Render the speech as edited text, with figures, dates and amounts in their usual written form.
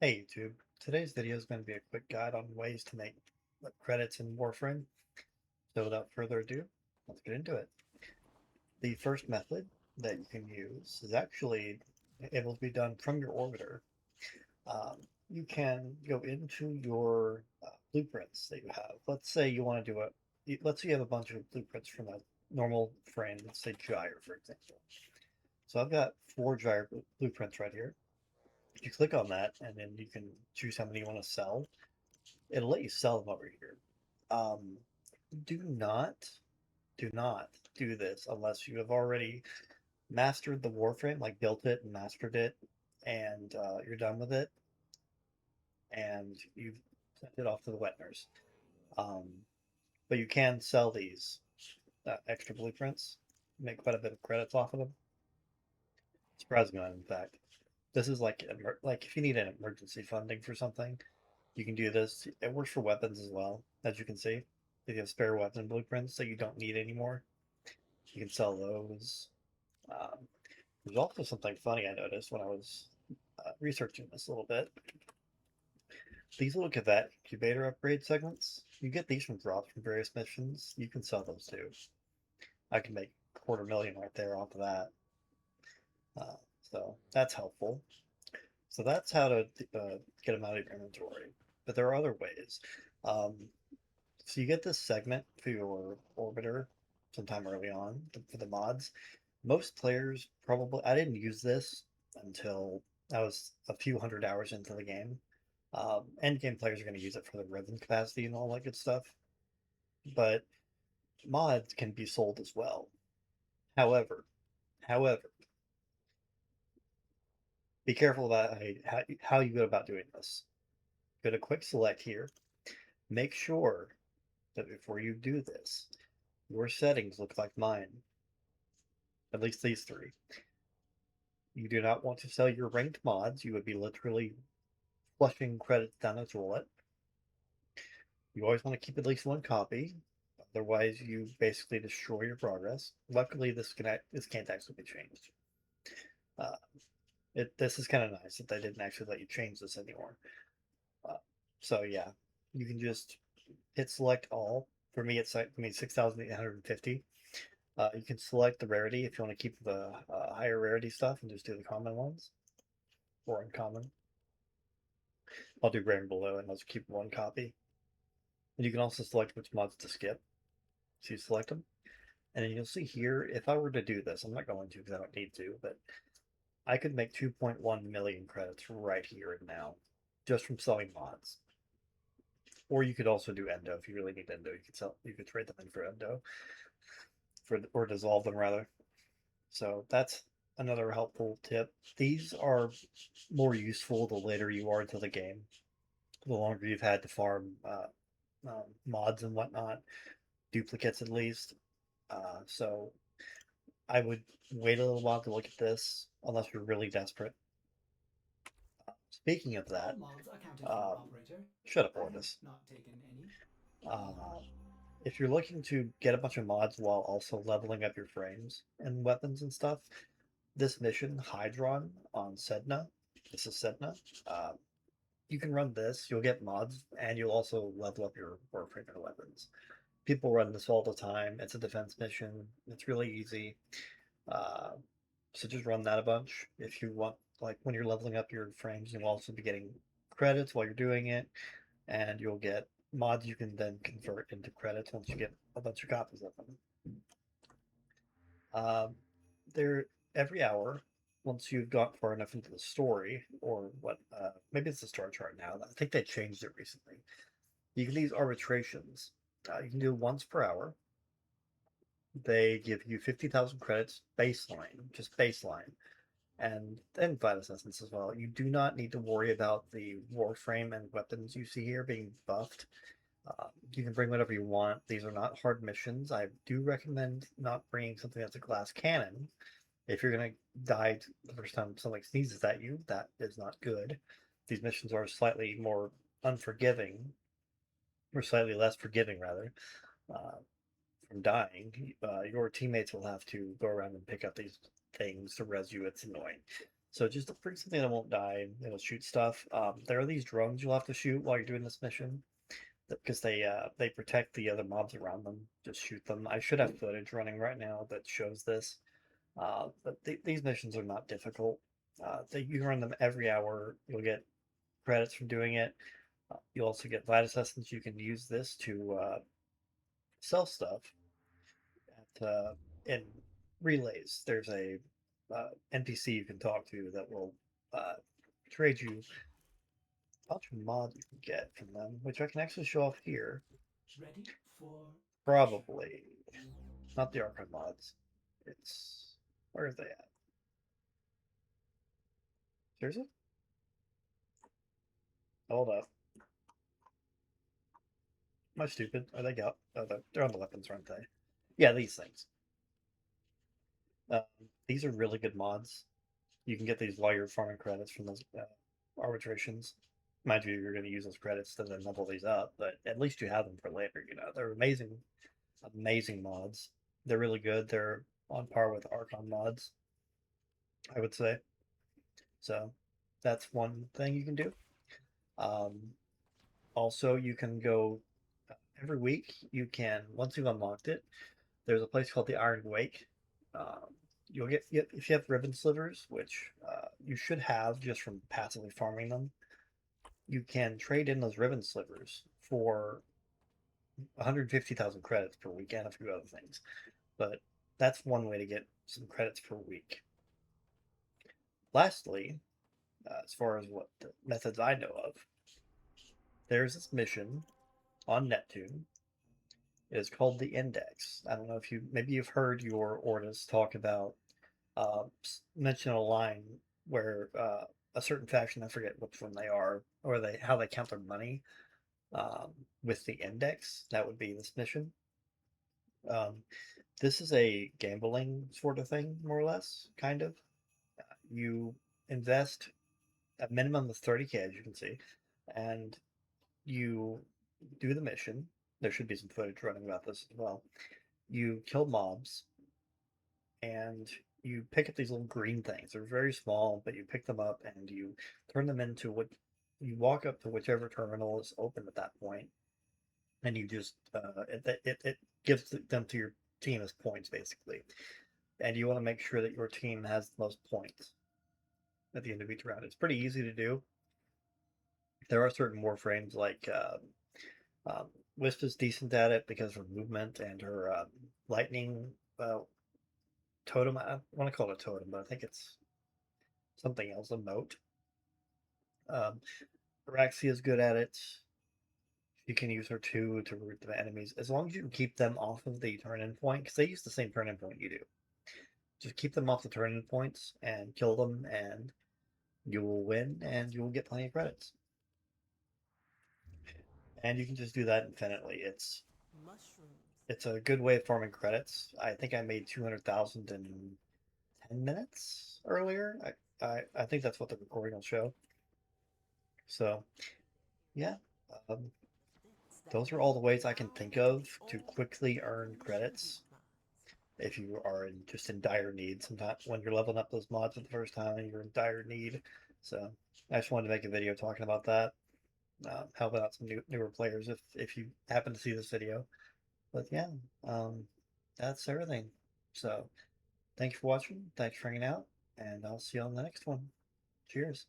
Hey YouTube, today's video is going to be a quick guide on ways to make credits in Warframe. So without further ado, let's get into it. The first method that you can use is actually able to be done from your orbiter. You can go into your blueprints that you have. Let's say you want to do let's say you have a bunch of blueprints from a normal frame, let's say Gyre for example. So I've got 4 Gyre blueprints right here. You click on that and then you can choose how many you want to sell. It'll let you sell them over here. Um, do not, do not do this unless you have already mastered the Warframe, like built it and mastered it, and you're done with it, and you've sent it off to the wet nurse. Um, but you can sell these extra blueprints, make quite a bit of credits off of them. Surprisingly, in fact, this is like if you need an emergency funding for something, you can do this. It works for weapons as well, as you can see. If you have spare weapon blueprints that you don't need anymore, you can sell those. Um, there's also something funny I noticed when I was researching this a little bit. These little cadet incubator upgrade segments, you get these from drops from various missions. You can sell those too. I can make 250,000 right there off of that. So that's helpful. So that's how to get them out of your inventory. But there are other ways. Um, So you get this segment for your orbiter sometime early on for the mods. Most players probably, I didn't use this until I was a few hundred hours into the game. End game players are going to use it for the ribbon capacity and all that good stuff. But mods can be sold as well. However, however, be careful about how you go about doing this. Go to quick select here. Make sure that before you do this, your settings look like mine. At least these three. You do not want to sell your ranked mods. You would be literally flushing credits down the toilet. You always want to keep at least 1 copy. Otherwise, you basically destroy your progress. Luckily, this can't actually be changed. Uh, this is kind of nice that they didn't actually let you change this anymore. Uh, so yeah, you can just hit select all. For me, it's like 6,850. You can select the rarity if you want to keep the higher rarity stuff and just do the common ones or uncommon. I'll do rare and below and let's keep 1 copy. And you can also select which mods to skip. So you select them. And then you'll see here, if I were to do this, I'm not going to because I don't need to, but I could make 2.1 million credits right here and now just from selling mods. Or you could also do endo if you really need endo. You could trade them in for endo or dissolve them rather. So that's another helpful tip. These are more useful the later you are into the game, the longer you've had to farm mods and whatnot, duplicates at least. So I would wait a little while to look at this unless you're really desperate. Speaking of All that, mods accounted for, um, operator. shut up, I have Ordis. not taken any. Uh, if you're looking to get a bunch of mods while also leveling up your frames and weapons and stuff, this mission, Hydron on Sedna, this is Sedna, uh, you can run this, you'll get mods, and you'll also level up your Warframe and weapons. People run this all the time. It's a defense mission. It's really easy. Uh, so just run that a bunch if you want. Like when you're leveling up your frames, you'll also be getting credits while you're doing it, and you'll get mods you can then convert into credits once you get a bunch of copies of them. Um, they're every hour. Once you've got far enough into the story, or what, maybe it's the story chart now. I think they changed it recently. You can use arbitrations. You can do once per hour. They give you 50,000 credits baseline, just baseline, and 5 assessments as well. You do not need to worry about the warframe and weapons you see here being buffed. You can bring whatever you want. These are not hard missions. I do recommend not bringing something that's a glass cannon. If you're going to die the first time something sneezes at you, that is not good. These missions are slightly more unforgiving, or slightly less forgiving, rather, uh, from dying. Your teammates will have to go around and pick up these things to res you. It's annoying. So just bring something that won't die and it'll shoot stuff. There are these drones you'll have to shoot while you're doing this mission because they protect the other mobs around them. Just shoot them. I should have footage running right now that shows this. These missions are not difficult. You run them every hour. You'll get credits from doing it. You also get Vitus Essence. You can use this to sell stuff in relays. There's a NPC you can talk to that will uh, trade you a bunch of mods you can get from them, which I can actually show off here. Ready for action. Probably not the archive mods. It's where are they at? Seriously? Hold up. Am I stupid? Are they up? Oh, they're on the weapons, aren't they? Yeah, these things. Um, these are really good mods. You can get these while you're farming credits from those arbitrations. Mind you, you're going to use those credits to then level these up, but at least you have them for later. They're amazing, amazing mods. They're really good. They're on par with Archon mods, I would say. So that's one thing you can do. Um, Also, you can go every week. You can once you've unlocked it. There's a place called the Iron Wake. Um, you'll get if you have ribbon slivers, which you should have just from passively farming them. You can trade in those ribbon slivers for 150,000 credits per week and a few other things. But that's one way to get some credits per week. Lastly, as far as what the methods I know of, there's this mission on Neptune. It is called the Index. I don't know if maybe you've heard your Ordis talk about mention a line where a certain faction, I forget which one they are, or how they count their money um, with the index. That would be this mission. Um, this is a gambling sort of thing, more or less, kind of. You invest a minimum of 30K, as you can see, and you do the mission. There should be some footage running about this as well. You kill mobs, and you pick up these little green things. They're very small, but you pick them up and you turn them into what you walk up to whichever terminal is open at that point, and you just it gives them to your team as points basically, and you want to make sure that your team has the most points at the end of each round. It's pretty easy to do. There are certain warframes like um, Wisp is decent at it because of her movement and her lightning totem. I want to call it a totem, but I think it's something else, a moat. Um, Araxia is good at it. You can use her too to root the enemies as long as you can keep them off of the turn-in point because they use the same turn-in point you do. Just keep them off the turn-in points and kill them, and you will win, and you will get plenty of credits. And you can just do that infinitely. Mushrooms. It's a good way of farming credits. I think I made 200,000 in 10 minutes earlier. I think that's what the recording will show. So yeah, um, Sticks that those are all make the ways I can loud think and of they to all quickly earn illusion credits implies. if you are just in dire need. Sometimes when you're leveling up those mods for the first time and you're in dire need. So I just wanted to make a video talking about that, helping out some newer players if you happen to see this video. But yeah, um, that's everything. So thanks for watching. Thanks for hanging out, and I'll see you on the next one. Cheers.